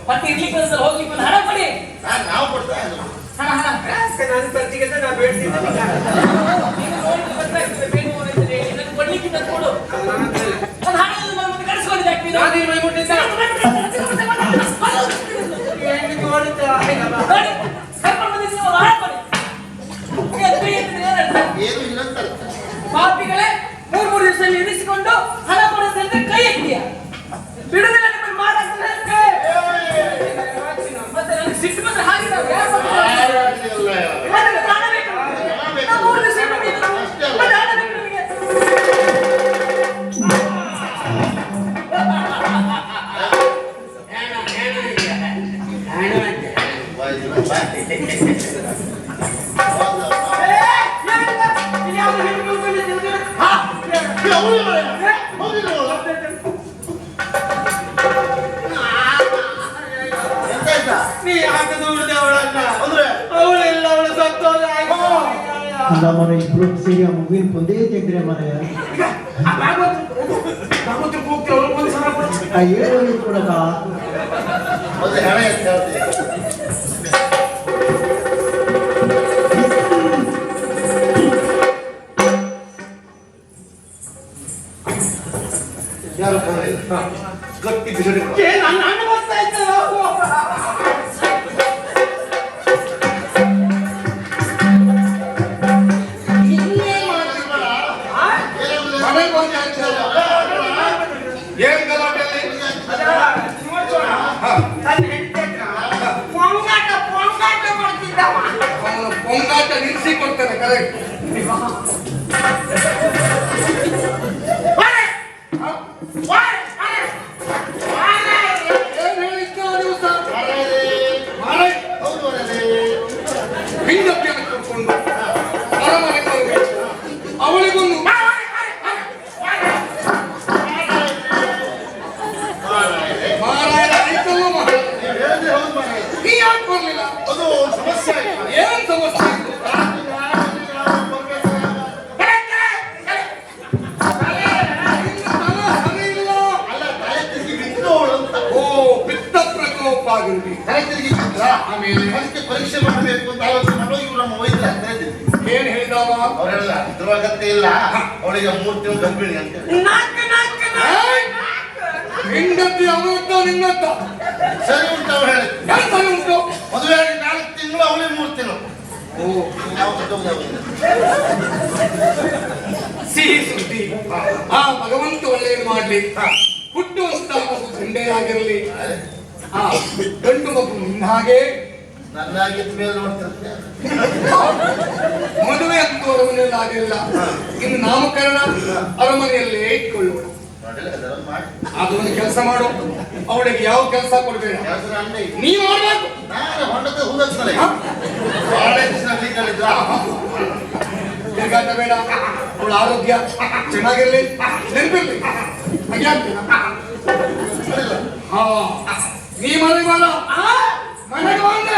ಮತ್ತೆ ಇರ್ಲಿಕ್ಕೆ ಹೋಗ್ಲಿಕ್ಕೆ ಒಂದು ಹಣ ಕೊಡಿ. ನಾವು ಕೊಡ್ತಾ ಹಣ ನಾನು ಖರ್ಚಿಗೆ ನಾನು ಬೇಡ್ತಿದ್ದೆ ಕೊಡ್ಲಿಕ್ಕೆ ಕೊಡು. ಒಂದು ಹಣ ಕಳಿಸ್ಕೊಂಡಿದ್ದೆ ಪಾಪಿಗಳೇ 3 ದಿವಸದಲ್ಲಿ ಇರಿಸಿಕೊಂಡು ಹಣ ಕೊಡಿಸಿದ್ರೆ ಕೈ ಎತ್ತಿಯ ಬಿಡುದಿಲ್ಲ. ನಿಮ್ಮನ್ನು ಮಾತಾಡ್ತಾರೆ ಮತ್ತೆ ನನಗೆ ಸಿಟ್ಟು ಬಂದ್ರೆ ಹಾಗೆ ನಮ್ಮನೆ ಇಬ್ರು ಸೇರಿ ಆ ಮಗುವಿನ ಪೊಂದೇ ತೆಗ್ದ್ರೆ ಮನೆ ಏನು ಕೊಡಕ ಯಾರು ಗಟ್ಟಿ ಬಿಸಿಲು ಬರ್ತಾ ಇದ್ದಾರೆ. ಪೊಂಗಾಟ ನಿಲ್ಲಿಸಿ ಕೊಡ್ತಾನೆ ಕರೆಕ್ಟ್. ಹೆಂಡತಿಯನ್ನು ಕರ್ಕೊಂಡು ಅರಮನೆಗೆ ಹೋಗ್ಬೇಕು. ಅವಳಿಗೊಂದು ಮಾರಾಯ ಆಯ್ತಲ್ಲ ನೀ ಯಾಕೆ ಬರ್ಲಿಲ್ಲ? ಅದು ಸಮಸ್ಯೆ ಏನ್ ಸಮಸ್ಯೆ? ಆಮೇಲೆ ಅದಕ್ಕೆ ಪರೀಕ್ಷೆ ಮಾಡಬೇಕು ಅಂತ ಆಲೋಚನೆ ಮಾಡೋ ಇವ್ರು ನಮ್ಮ ವೈದ್ಯರು ಅಂತ ಹೇಳಿದ್ರು. ಏನ್ ಹೇಳಿದವ? ಅವ್ರು ಹೇಳಿದ ಇದ್ರ ಅಗತ್ಯ ಇಲ್ಲ, ಅವಳಿಗೆ 3 ತಿಂಗಳು ಗರ್ಭಿಣಿ ಅಂತ. ಹೆಂಡತಿ ಅವತ್ತ ನಿನ್ನತ್ತ ಸರಿ ಉಂಟು ಅವ್ರು ಹೇಳಿದ್ರು. ಯಾಕೆ ಸರಿ ಉಂಟು? ಮದುವೆ ಆಗಿ 4 ತಿಂಗಳು ಅವಳಿಗೆ 3 ತಿಂಗಳು. ಸಿಹಿ ಸುದ್ದಿ. ಆ ಭಗವಂತ ಒಳ್ಳೆಯದು ಮಾಡ್ಲಿ. ಹುಟ್ಟುವಂತ ಮಗು ಗಂಡೆಯಾಗಿರ್ಲಿ, ಆ ಗಂಡು ಮಗು ನಿನ್ನ ಹಾಗೆ ನನ್ನಾಗಿದ್ದ ಮೇಲೆ ನೋಡ್ತಿರ್ತೆ. ಮದುವೆ ಅಂತೂ ಅರಮನೆಯಲ್ಲಿ ಆಗಿಲ್ಲ. ಇನ್ನು ನಾಮಕರಣ ಅರಮನೆಯಲ್ಲೇ ಇಟ್ಕೊಳ್ಳೋಣ. ಅದೊಂದು ಕೆಲಸ ಮಾಡು. ಅವಳಿಗೆ ಯಾವ ಕೆಲಸ ಕೊಡ್ಬೇಡ, ನೀ ಮಾಡ್ಬೇಕು. ನಾನು ಹೊಂಡದ ಹೂದಕ್ಷಣೆ ಬಹಳ ದಿವಸ ತಿರ್ಗಾಟ ಬೇಡ. ಅವಳ ಆರೋಗ್ಯ ಚೆನ್ನಾಗಿರ್ಲಿ, ನೆನಪಿರ್ಲಿ. ಹಾ ನೀ ಮನೆಗೆ ಬಾರ, ಮನೆಗೆ ಬಂದ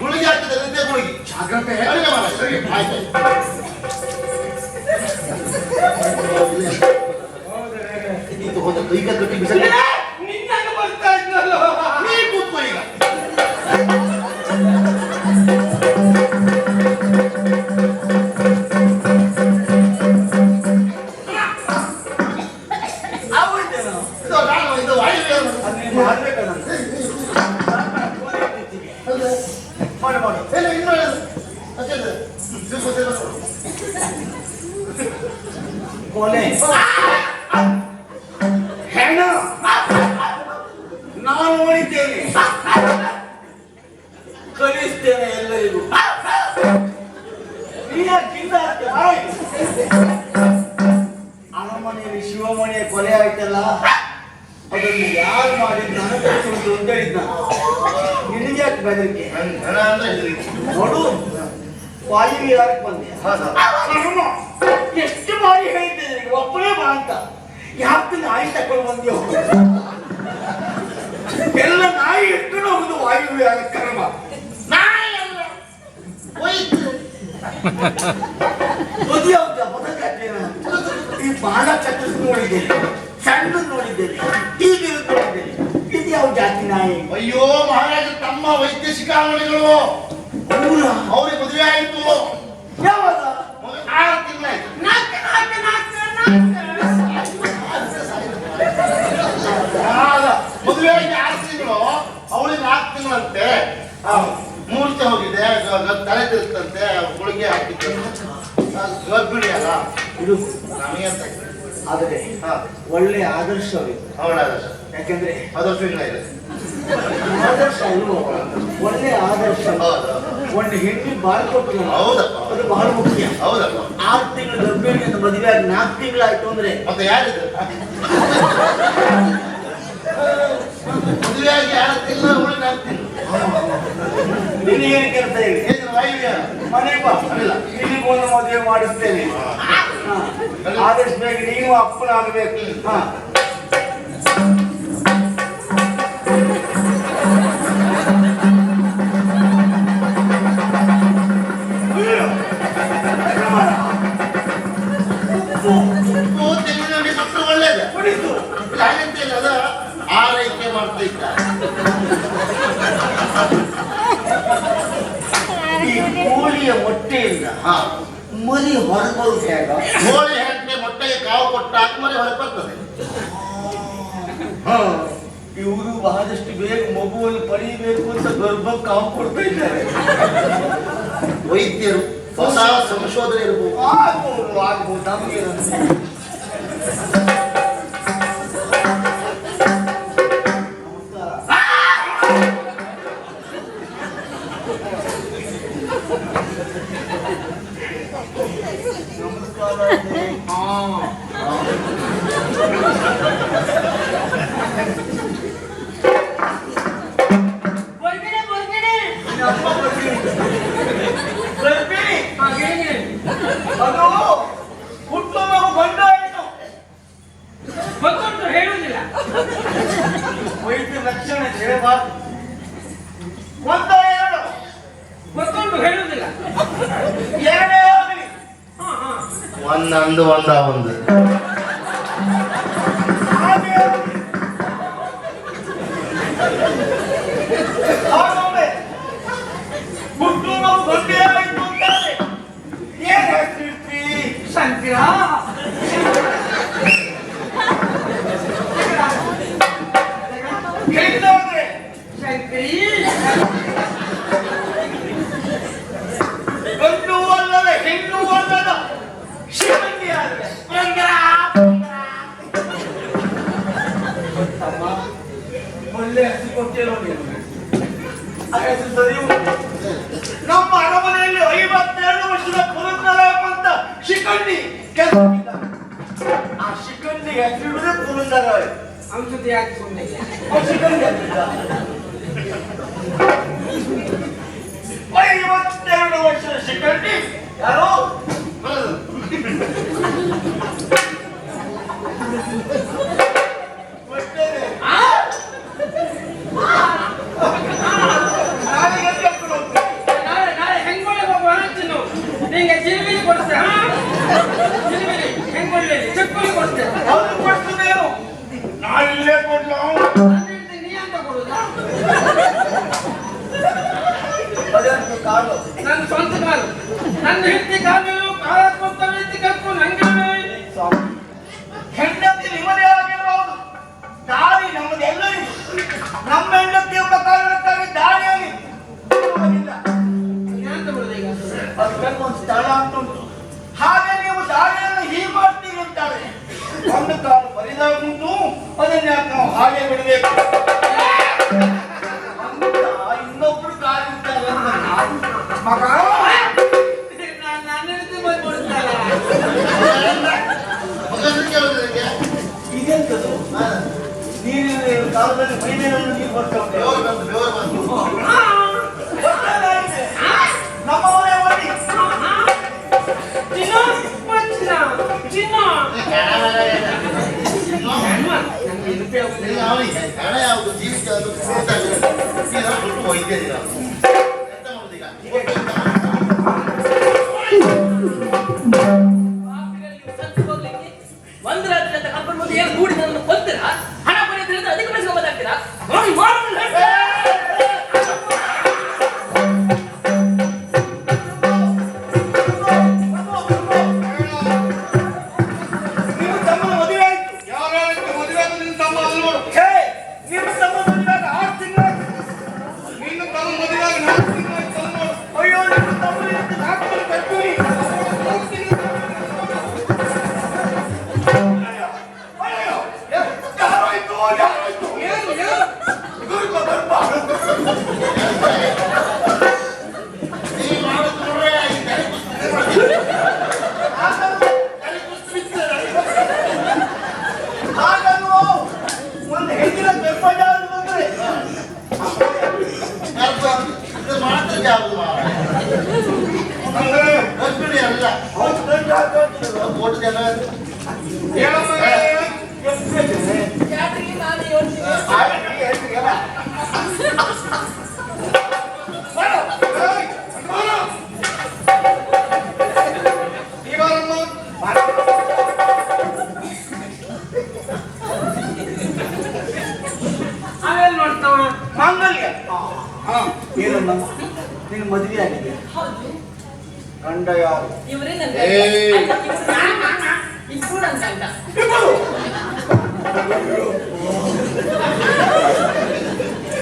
ಗುಳಿಗೆ ಆಗ್ತದೆ. ಗುಳಿಗೆ ಜಾಗ್ರತೆ. ಆಯ್ತು ಈಗ ಗಟ್ಟಿ ಬಿಸಿಲು ನಿನ್ನನ್ನು ಬರ್ತಾ ಇದ್ನಲ್ಲ ನೀ ಕೂತ್ಕೋ ಈಗ. ಹೆಣ ನಾನು ನೋಡಿದ್ದೇನೆ, ಕಲಿಸ್ತೇನೆ ಎಲ್ಲರಿಗೂ. ಅರಮನೆಯಲ್ಲಿ ಶಿವಮಣಿಯ ಕೊಲೆ ಆಯ್ತಲ್ಲ, ಅದನ್ನು ಯಾರು ಮಾಡಿದ್ದು ಅಂತ ಹೇಳಿದ್ದ. ನಿನಗೆ ಯಾಕೆ ಬೆದರಿಕೆ? ನೋಡು, ವಾಯು ಯಾಕೆ ಬಂದೆ? ಎಷ್ಟು ಬಾರಿ ಹೇಳಿದ್ದೇನೆ ಒಬ್ಬನೇ ಬಾ ಅಂತ. ಯಾಕೆ ನಾಯಿ ತಕೊಂಡು ಬಂದ್ಯೋ? ಎಲ್ಲ ನಾಯಿ ಎತ್ಕೊಂಡು ಹೋಗುದು ವಾಯು ಮದುವೆ ಆದ ಕರ್ಮ. ನಾಯಲ್ಲ ಹೋಯ್ತು. ಮದುವೆ ಹೌದಾ ಮೊದಲ ಈ ಬಾಲ ಕಟ್ಟಿಸ್ ನೋಡಿದ್ದೇನೆ, ಸಣ್ಣ ನೋಡಿದ್ದೇನೆ, ಹೀಗಿರೋದು ನೋಡಿದ್ದೇನೆ. ಇದು ಯಾವ ಜಾತಿ ನಾಯಿ? ಅಯ್ಯೋ ಮಹಾರಾಜ ತಮ್ಮ ವೈದ್ಯ ಶಿಖಾಮಣಿಗಳು ಅವ್ರಿಗೆ ಮದುವೆ ಆಯ್ತು. ಯಾವಾಗ? 6 ತಿಂಗಳಾಯ್ತು. ಮದುವೆ ಆಗಿ 6 ತಿಂಗಳು, ಅವಳಿಗೆ 4 ತಿಂಗಳಂತೆ. ಮುಹೂರ್ತ ಹೋಗಿದೆ, ತಲೆ ತಿರುತ್ತಂತೆ, ಗುಳಿಗೆ ಹಾಕಿದ್ದಂತೆ. ಗರ್ಭಿಣಿ ಅಲ್ಲ ಇದು ನಮಗೆ ಅಂತ. ಆದರೆ ಒಳ್ಳೆ ಆದರ್ಶವಿದೆ ಅವಳ ಆದರ್ಶ, ಯಾಕಂದ್ರೆ ಆದರ್ಶ ಇಲ್ಲ ಇದೆ. ಆದರ್ಶ ಇಲ್ವೋ? ಒಳ್ಳೆ ಆದರ್ಶ. ಹೌದು ಒಂದು ಹೆಣ್ಣಿ ಬಾಳ್ ಕೊಟ್ಟು ಹೌದಪ್ಪ, ಅದು ಬಹಳ ಮುಖ್ಯ. ಹೌದಪ್ಪ. 6 ತಿಂಗಳು ಗರ್ಭಿಣಿಯಿಂದ ಮದುವೆ ಆಗಿ 4 ತಿಂಗಳಾಯ್ತು ಅಂದ್ರೆ ಮತ್ತೆ ಯಾರಿದ್ರು ಮದುವೆ ಆಗಿ 6 ತಿಂಗಳು, ಅವಳಿಗೆ 4 ತಿಂಗಳು. ನಿನಗೇನು ಕೆಲಸ ಹೇಳಿ? ಏನು ವಾಯುವ್ಯ ಮನೆಗೆ ಬಾ. ಅಲ್ಲ. ನಿನಗೊಂದು ಮದುವೆ ಮಾಡಿಸ್ತೇನೆ. ಆದಷ್ಟು ಬೇಗ ನೀನು ಅಪ್ಪನಾಗಬೇಕು. ಹಾ ತೆಂಗಿನಲ್ಲಿ ಮಕ್ಕಳು ಒಳ್ಳೇದು ಕುಡಿತು. ಹಾಗಂತೇಳಿ ಅದ ಆರೈಕೆ ಮಾಡ್ತಾ ಇದ್ದ. ಈ ಕೋಳಿಯ ಮೊಟ್ಟೆಯಿಂದ ಮರಿ ಹೊರಬರುದು ಹೇಗ? ಕೋಳಿ ಹೆಂಡತಿ ಮೊಟ್ಟೆಗೆ ಕಾವು ಕೊಟ್ಟಾಗ ಮರಿ ಹೊರಗೆ ಬರ್ತದೆ. ಇವರು ಆದಷ್ಟು ಬೇಗ ಮಗುವನ್ನು ಪಡೆಯಬೇಕು ಅಂತ ಗರ್ಭ ಕಾವು ಕೊಡ್ತಾ ಇದ್ದಾರೆ. ವೈದ್ಯರು ಹೊಸ ಸಂಶೋಧನೆ ಇರಬಹುದು. ಆಗ್ಬೋದು ನಮಗೆ. ಅದು ಹುಟ್ಟು ಮಗು ಗಂಡ ಆಯ್ತು. ಮತ್ತೊಂದು ಹೇಳುವುದಿಲ್ಲ. ವೈದ್ಯ ಲಕ್ಷಣ ಹೇಳಬಾ. ಒಂದ ಎರಡು ಮತ್ತೊಂದು ಹೇಳುವುದಿಲ್ಲ. ಎರಡೇ ಆಗಲಿ. ಒಂದೊಂದು ಒಂದು ಹಾಗೆ ಆಗಲಿ. ಹಾಗೊಮ್ಮೆ ಹುಟ್ಟು ಮಗು ಗಂಡೇ ಆಯ್ತು ಅಂತಾರೆ. ಏನ್ ಹೇಳ್ತಿರ್ತಿ? ಶಂಕರ ಹೆಣ್ಣಾದ್ರೆ ಶಂಕರಿ ಗಂಡು ಅಲ್ಲದ ಹೆಣ್ಣು ಅಲ್ಲದ ಶಿವನ್ನಿ ಆದ್ರೆ ತಮ್ಮ ಒಳ್ಳೆ ಹಸಿ ಕೊಟ್ಟಿರೋ ನೀನು. ಆ ಹೆಸರು ಸರಿ ಉಂಟು. ನಮ್ಮ ಅರಮನೆಯಲ್ಲಿ 52 ವರ್ಷದ ಪುರಂದರ ಎಂಬಂತ ಶಿಖಂಡಿ ಕೆಲಸ ಮಾಡಿದ್ದಾನೆ. ಆ ಶಿಖಂಡಿ ಹೆಸರಿಡುವುದೇ ಪುರಂದರ. ಔಷಧಿ ಯಾಕೆ ಸುಮ್ಮನೆ ಶಿಖಂಡಿ ಅಂತಿದ್ದ. 52 ವರ್ಷದ ಶಿಖಂಡಿ ಯಾರು? ನಾಳೆ ಹೆಂಗೊಳ್ಳೆ ಹೋಗುವ ಅಂತೀನಿ. ನಿಂಗೆ ಜಿಲ್ಬಿಲಿ ಕೊಡ್ತೆ. ಜಿಲ್ಬಿಲಿ ಹೆಂಗೊಳ್ಳೆ ಚಕ್ಕುಲಿ ಕೊಡ್ತೆ. ಅವ್ರು ಕೊಡ್ತದೇನು? ನಾಳಿಲ್ಲೇ ಕೊಡ್ಲು. ನೀ ಅಂತ ಕೊಡುದಾ? ಅದಂತೂ ಕಾಲು. ನನ್ನ ಸ್ವಂತ ಕಾಲು. ನನ್ನ ಹೆಂಡತಿ ಕಾಲು ಕಾಲಕ್ಕೊಂತ ರೀತಿ ಕರ್ಕೊಂಡು ಹಂಗೆ ಹೆಂಡತಿ ನಿಮ್ಮದೇ ಆಗಿರ್ಬೋದು, ದಾರಿ ನಮ್ಮದೆಲ್ಲರಿಗೂ. ನಮ್ಮ ಹೆಂಡತಿ ಎಂಬ ಕಾರಣಕ್ಕಾಗಿ ದಾರಿಯಲ್ಲಿ ಅಂತ ಬಿಡುದು ಈಗ. ಅದಕ್ಕೆ ಒಂದು ಸ್ಥಳ ಅಂತ ಉಂಟು. ಹಾಗೆ ನೀವು ದಾರಿಯನ್ನು ಹೀಗೆ ಮಾಡ್ತೀರಿ ಅಂತಾರೆ. ಒಂದು ಕಾಲು ಬರಿದಾಗುಂಟು, ಅದನ್ನ ಯಾಕೆ ನಾವು ಹಾಗೆ ಬಿಡಬೇಕು ಅಂತ ಇನ್ನೊಬ್ರು ಕಾಲಿರ್ತಾರೆ ಮಗ. ನನ್ನ ಹೆಂಡತಿ ಬಂದ್ಬಿಡ್ತಾಳ. ಮಗನ ಕೇಳೋದಕ್ಕೆ ಇದೆಂತದು? ನೀರಿನ ಕಾಲದಲ್ಲಿ ಮೈದೇನಲ್ಲಿ ನೀರು ಬರ್ತಾ ಉಂಟು. ಬೆವರು ಬಂದು ನಮ್ಮವರೇ ಮಾಡಿ ಚಿನ್ನ ಚಿನ್ನ ನಂಗೆ ನೆನಪೇ ಆಗುದಿಲ್ಲ. ಅವನಿಗೆ ಹಣ ಯಾವುದು ಜೀವಿತ ಅದು ವೈದ್ಯರಿಗ ಎಂತ ಮಾಡುದೀಗ? ಪಾಪಿಗಳಿಗೆ ಸತ್ತು ಹೋಗ್ಲಿಕ್ಕೆ ಒಂದು ರಾತ್ರಿ ಅಂತ ಕರ್ಕೊಂಡು ಬಂದು ಏನು ಕೂಡಿ ನನ್ನನ್ನು ಕೊಲ್ತೀರಾ? ಹಣ ಬರೆದು ಹೇಳಿದ್ರೆ ಅದಕ್ಕೆ ಬೆಳೆಸ್ಕೊಂಬತ್ತಾಗ್ತೀರಾ? ನೋಡಿ ಮಾಡೋದಿಲ್ಲ. ನಿಮ್ಮ ತಮ್ಮನ ಮದುವೆ ಆಯ್ತು. ಯಾರು ಹೇಳಿದ್ದು ಮದುವೆ ಆದ ನಿನ್ನ ತಮ್ಮ ಅಲ್ಲಿ ನೋಡು. ಛೇ, ನಿಮ್ಮ ತಮ್ಮ ಮದುವೆ ಆದ 6 ತಿಂಗಳಾಯ್ತು. ನಿನ್ನ ತಮ್ಮ ಮದುವೆ ಆಗಿ 4 ತಿಂಗಳಾಯ್ತು ಅಲ್ಲಿ ನೋಡು. ಅಯ್ಯೋ, ನಿಮ್ಮ ತಮ್ಮನಿಗೆ 4 ತಿಂಗಳು ಗರ್ಭಿಣಿ. ಅಯ್ಯೋ, ಯಾರಾಯ್ತು? ಏನು ಗರ್ಭ. ನೀವ್ ಮಾಡೋದು ನೋಡ್ರೆ ಈ ತಲೆ ಕುಸ್ತಿ ಮಾಡ್ತೀರಿ. ತಲೆ ಕುಸ್ತಿ ಬಿಡ್ತೀರ. ಹಾಗಲ್ವೋ, ಒಂದು ಹೆಣ್ಣಿನ ಗರ್ಭಜಾಲ ಬಂದ್ರೆ ಇದು ಮಾತ್ರ ಯಾವುದು ಗರ್ಭಿಣಿ ಅಲ್ಲ. ಕೋಟಿ ಜನ ಹೇಳಮ್ಮ ಜಾತ್ರೆಗೆ ನಾನು ಯೋಚಿಸಿ ಆಮೇಲೆ ನೋಡ್ತಾವ ಮಾಂಗಲ್ಯ ಹಾ ಏನಮ್ಮ ನಿನ್ನ ಮದುವೆ ಆಗಿದೆ. ಹೌದು ಗಂಡ ಯಾರು? ಇವರೇ ನನ್ನ ಏಯ್. ಇಬ್ಬರು ನನ್ನ ಗಂಡ. ಇಬ್ಬರು.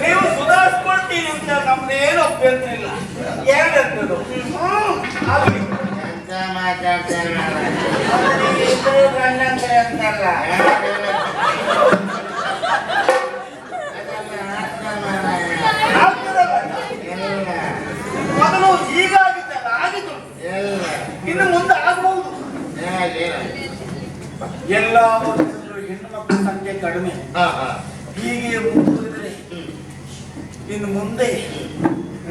ನೀವು ಸುಧಾರಿಸ್ಕೊಳ್ತೀನಿ ಅಂತ ನಮ್ದೇನು ಅಭ್ಯಂತರ ಇಲ್ಲ. ಏನಂತದ್ದು? ಆಗ್ಲಿ. ಎಂತ ಮಾತಾಡ್ತಾರೆ ಅದಕ್ಕೆ ಇಬ್ಬರು ಗಂಡಂದ್ರೆ ಅಂತಲ್ಲ. ಆಗ್ತದಲ್ಲ? ಮೊದಲು ಹೀಗಾಗಿದ್ದಲ್ಲ, ಆಗಿದ್ದು. ಇನ್ನು ಮುಂದೆ ಆಗಬಹುದು. ಎಲ್ಲ ವರ್ಷದಲ್ಲೂ ಹೆಣ್ಣು ಮಕ್ಕಳ ಸಂಖ್ಯೆ ಕಡಿಮೆ. ಹೀಗೆ ಮುಂದುವರಿದರೆ ಇನ್ನು ಮುಂದೆ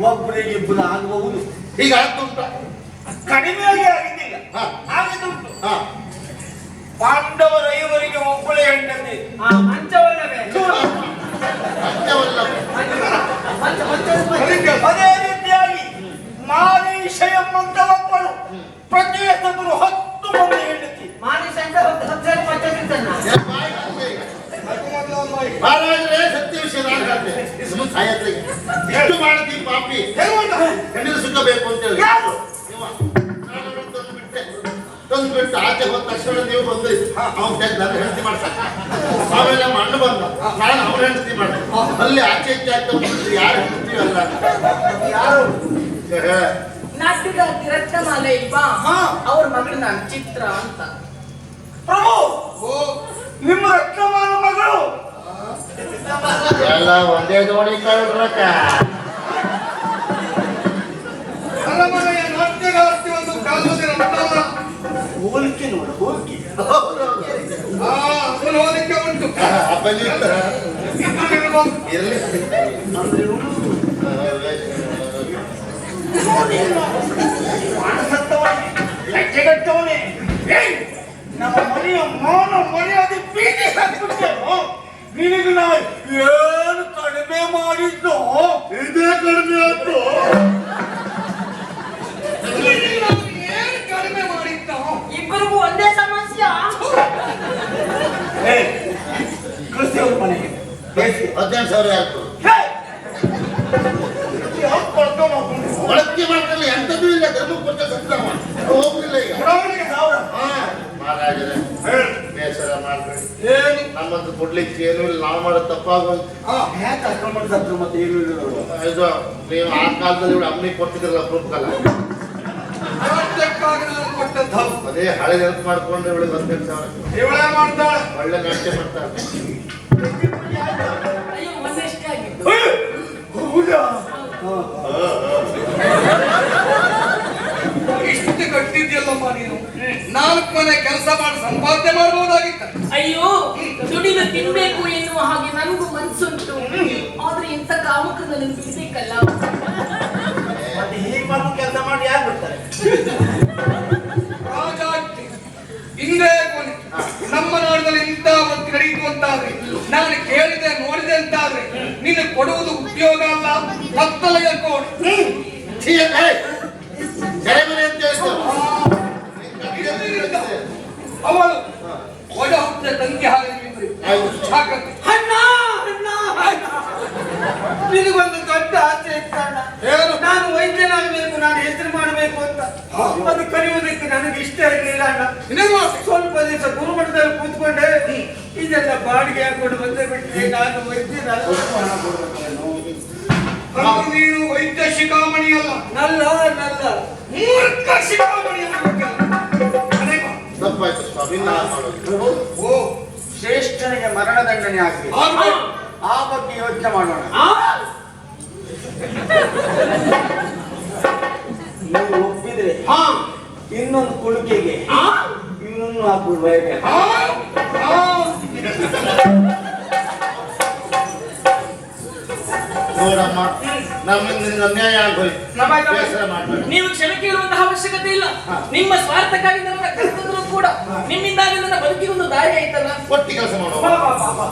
ಒಬ್ಬರಿಗೆ ಇಬ್ಬರು ಆಗಬಹುದು. ಈಗ ಆಗ್ತುಂಟ ಕಡಿಮೆಯಾಗಿ ಆಗಿದ್ದಿಲ್ಲ, ಹಾ. ಆಗಿದ್ದುಂಟು. ಪಾಂಡವರ ಐವರಿಗೆ ಒಬ್ಬಳೇ ಹೆಂಡತಿ. ಮಂಚವಲ್ಲವೇ ಅದೇ ರೀತಿಯಾಗಿ ಮಾರೀಷ ಎಂಬಂತ ಒಬ್ಬಳು ಪ್ರತಿ ಎತ್ತದ್ರು 10 ಮಂದಿ ಹೆಂಡತಿ. ಬಾರಾದ್ರೆ ಸತ್ಯ ವಿಷಯ ನಾನು ಹೇಳ್ತೇನೆ. ಸುಮ್ಮನೆ ಸಾಯತ್ಲಿಗೆ ಎಷ್ಟು ಮಾಡಿದ್ವಿ ಪಾಪಿ ಹೆಣ್ಣಿನ ಸುಖ ಬೇಕು ಅಂತ ಹೇಳಿ ಯಾರು? ತಂದ್ಬಿಟ್ಟು ಆಚೆ ಹೋದ ತಕ್ಷಣ ನೀವು ಬಂದ್ರಿ ಅವ್ನು ನನ್ನ ಹೆಂಡತಿ ಮಾಡ್ತಾರೆ. ಆಮೇಲೆ ಮಣ್ಣು ಬಂದ ನಾನು ಅವ್ರ ಹೆಂಡತಿ ಮಾಡಿದೆ. ಅಲ್ಲಿ ಆಚೆ ಹೆಚ್ಚೆ ಆಗ್ತಾ ಬಂದ್ಬಿಟ್ರಿ ಯಾರು ಹೆಂಡತಿ ಅಲ್ಲ ಯಾರು? ನಾಟ್ಯಗಾರ್ತಿ ರತ್ನಮಾಲೆ ಇಲ್ವಾ? ಹಾ. ಅವ್ರ ಮಗಳು ನಾನು ಚಿತ್ರ ಅಂತ. ಪ್ರಭು, ಓ ನಿಮ್ಮ ರತ್ನಮಾಲ ಮಗಳು ಎಲ್ಲ ಒಂದೇ ದೋಣಿ ಕಳ್ರಕ್ಕ. ಅರಮನೆಯ ನಾಟ್ಯಗಾರ್ತಿ ಒಂದು ಕಾಲದ ರತ್ನಮಾಲ. ಹೋಲಿಕೆ ನೋಡು, ಹೋಲಿಕೆ. ಅದನ್ನು ಹೋಲಿಕೆ ಉಂಟು. ಅಪ್ಪಲ್ಲಿ ಇರ್ತಾರ ಇನ್ನು ಇರ್ಬೋದು. ಇರ್ಲಿ ಅಂದ್ರೆ ಇವನು ಮಾನಸತ್ತವನೇ, ಲಜ್ಜೆಗಟ್ಟವನೇ. ಏಯ್, ನಮ್ಮ ಮನೆಯ ಮಾನ ಮರ್ಯಾದೆ ಬೀದಿ ಹಾಕ್ಬಿಟ್ಟೇನು? ನಿನಗೆ ನಾವು ಏನು ಕಡಿಮೆ ಮಾಡಿದ್ದು? ಇದೇ ಕಡಿಮೆ ಆಯ್ತು. ನಿನಗೆ ನಾವು ಏನು ಕಡಿಮೆ ಮಾಡಿದ್ದು? ಇಬ್ಬರಿಗೂ ಒಂದೇ ಸಮಸ್ಯೆ. ಏಯ್, ಕೃಷಿ ಅವ್ರ ಮನೆಗೆ ಬೇಸಿಗೆ 15,000 ಆಯ್ತು. ಒಳಕ್ಕೆ ಮಾಡ್ತಾರೆ ಎಂತದೂ ಇಲ್ಲ. ಧರ್ಮ ಕೊಟ್ಟ ಸತ್ತವ ಹೋಗುದಿಲ್ಲ ಈಗ. ಬಡವರಿಗೆ 1000. ಮಹಾರಾಜರೇ ಬೇಸರ ಮಾಡ್ಬೇಡಿ. ಏನು? ನಮ್ಮದು ಕೊಡ್ಲಿಕ್ಕೆ ಏನು ಇಲ್ಲ. ನಾವು ಮಾಡೋದು ತಪ್ಪಾಗೋದು. ಹ್ಯಾಕ್ ಅಕ್ರಮ ಮಾಡಿದ್ರು ಮತ್ತೆ ಏನು ಇಲ್ಲ. ಇದು ನೀವು ಆ ಕಾಲದಲ್ಲಿ ಇವಳು ಅಮ್ಮನಿಗೆ ಕೊಟ್ಟಿದ್ರಲ್ಲ ಪ್ರೂಫ್ಗಲ್ಲ ನಾಟ್ಯಕ್ಕಾಗಿ ನಾನು ಕೊಟ್ಟದ್ದು. ಅದೇ ಹಳೆ ನೆನಪು ಮಾಡ್ಕೊಂಡು ಇವಳಿಗೆ 15,000 ಇವಳೇ ಮಾಡ್ತಾಳೆ. ಒಳ್ಳೆ ನಾಟ್ಯ ಮಾಡ್ತಾರೆ. ಅಯ್ಯೋ ಮೊನ್ನೆಷ್ಟೇ ಆಗಿದ್ದು. ಹೌದಾ? ಇಷ್ಟು ಕಟ್ಟಿದ್ಯಲ್ಲಮ್ಮ ನೀನು. 4 ಮನೆ ಕೆಲಸ ಮಾಡಿ ಸಂಪಾದನೆ ಮಾಡಬಹುದಾಗಿತ್ತ. ಅಯ್ಯೋ ದುಡಿದು ತಿನ್ಬೇಕು ಎನ್ನುವ ಹಾಗೆ ನನಗೂ ಮನ್ಸುಂಟು. ಆದ್ರೆ ಇಂಥ ಕಾಮುಕ ನನಗೆ ಬಿಡ್ಬೇಕಲ್ಲ. ಮತ್ತೆ ಹೀಗೆ ಬಂದು ಕೆಲಸ ಮಾಡಿ ಯಾರು ಬಿಡ್ತಾರೆ? ರಾಜಾಜ್ಞೆ ಹಿಂದೆ ಕೊನೆ. ನಮ್ಮ ನಾಡಿನಲ್ಲಿ ಇಂಥ ವೃತ್ತಿ ನಡೆಯಿತು ಅಂತಾದ್ರೆ ನಾನು ಕೇಳಿದೆ ನೋಡಿದೆ ಮಾಡಿದೆ ಅಂತಾದ್ರೆ ನಿನ್ನ ಕೊಡುವುದು ಉದ್ಯೋಗ ಅಲ್ಲ, ಕತ್ತಲೆಯ ಕೋಣೆ. ಸೆರೆಮನೆ ಅಂತ ಹೇಳ್ತಾರೆ. ಅವಳು ಒಡ ಹುಟ್ಟಿದ ತಂಗಿ ಹಾಗೆ ಸಾಕತ್ತೆ. ಅಣ್ಣ ಅಣ್ಣ ಅಣ್ಣ. ನಿನಗೊಂದು ದೊಡ್ಡ ಆಸೆ ಇತ್ತಣ್ಣ. ಏನು? ನಾನು ವೈದ್ಯನಾಗಬೇಕು, ನಾನು ಹೆಸರು ಮಾಡಬೇಕು ಅಂತ. ಅದು ಕಲಿಯುವುದಕ್ಕೆ ನನಗೆ ಇಷ್ಟ ಇರಲಿಲ್ಲ ಅಣ್ಣ. ಇನ್ನೇನು ಆಸೆ? ಸ್ವಲ್ಪ ದಿವಸ ಗುರುಮಠದಲ್ಲಿ ಕೂತ್ಕೊಂಡೆ, ಇದೆಲ್ಲ ಬಾಡಿಗೆ ಹಾಕೊಂಡು ಬಂದೇ ಬಿಟ್ಟೆ. ನಾನು ವೈದ್ಯನಲ್ಲ. ಅದು ನೀನು ವೈದ್ಯ ಶಿಖಾಮಣಿ ಅಲ್ಲ, ನಲ್ಲ ನಲ್ಲ ಮೂರ್ಖ ಶಿಖಾಮಣಿ ಅಲ್ಲ. ತಪ್ಪಾಯ್ತು ಸ್ವಾಮಿ, ನಾ ಮಾಡೋದು. ಓ, ಶ್ರೇಷ್ಠನಿಗೆ ಮರಣದಂಡನೆ ಆಗ್ಬೇಕು, ಆಗ್ಬೇಕು. ಆ ಬಗ್ಗೆ ಯೋಚನೆ ಮಾಡೋಣ. ಆ? ನೀವು ಒಪ್ಪಿದ್ರೆ ಹಾ, ಇನ್ನೊಂದು ಕುಳಿಕೆಗೆ ಆ? ಇನ್ನೊಂದು ಹಾಕ್ಬಿಡ್ಬೇಕು. ಹಾ, ಹಾ. ನೋಡಮ್ಮ, ನಮ್ಮಿಂದ ನಿನ್ಗೆ ಅನ್ಯಾಯ ಆಗೋಯ್ತು. ಬೇಸರ ಮಾಡ್ಬೇಡ. ನೀವು ಕ್ಷಮೆ ಕೇಳುವಂತಹ ಅವಶ್ಯಕತೆ ಇಲ್ಲ. ನಿಮ್ಮ ಸ್ವಾರ್ಥಕ್ಕಾಗಿ ನನ್ನ ಕರೆತಂದ್ರು ಕೂಡ ನಿಮ್ಮಿಂದಾಗಿ ನನ್ನ ಬದುಕಿಗೆ ಒಂದು ದಾರಿ ಆಯ್ತಲ್ಲ. ಒಟ್ಟಿ ಕೆಲಸ ಮಾಡುವ. ಬಾ, ಬಾ, ಬಾ, ಬಾ.